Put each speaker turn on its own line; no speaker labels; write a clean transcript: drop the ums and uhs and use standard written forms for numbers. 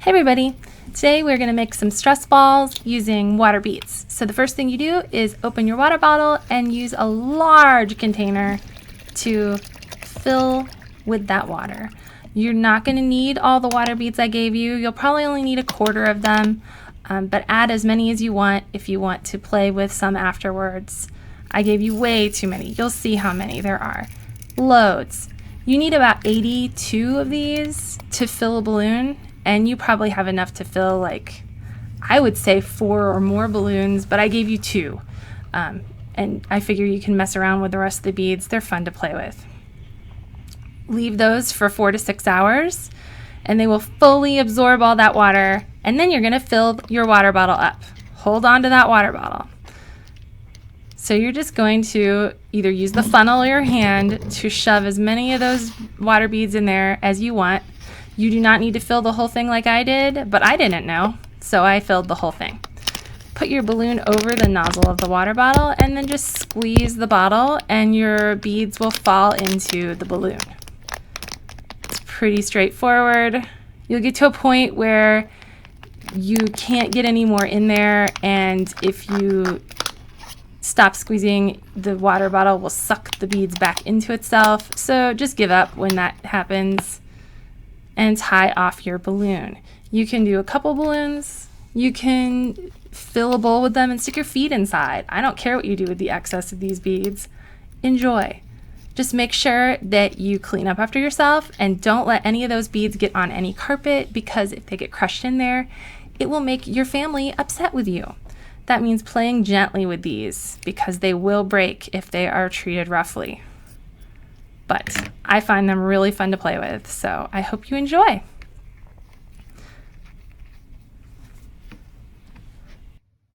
Hey everybody! Today we're going to make some stress balls using water beads. So the first thing you do is open your water bottle and use a large container to fill with that water. You're not going to need all the water beads I gave you. You'll probably only need a quarter of them, but add as many as you want if you want to play with some afterwards. I gave you way too many. You'll see how many there are. Loads. You need about 82 of these to fill a balloon. And you probably have enough to fill, like, I would say 4 or more balloons, but I gave you 2. And I figure you can mess around with the rest of the beads. They're fun to play with. Leave those for 4 to 6 hours, and they will fully absorb all that water. And then you're going to fill your water bottle up. Hold on to that water bottle. So you're just going to either use the funnel or your hand to shove as many of those water beads in there as you want. You do not need to fill the whole thing like I did, but I didn't know, so I filled the whole thing. Put your balloon over the nozzle of the water bottle and then just squeeze the bottle and your beads will fall into the balloon. It's pretty straightforward. You'll get to a point where you can't get any more in there, and if you stop squeezing, the water bottle will suck the beads back into itself. So just give up when that happens and tie off your balloon. You can do a couple balloons. You can fill a bowl with them and stick your feet inside. I don't care what you do with the excess of these beads. Enjoy. Just make sure that you clean up after yourself and don't let any of those beads get on any carpet, because if they get crushed in there, it will make your family upset with you. That means playing gently with these, because they will break if they are treated roughly. But I find them really fun to play with, so I hope you enjoy.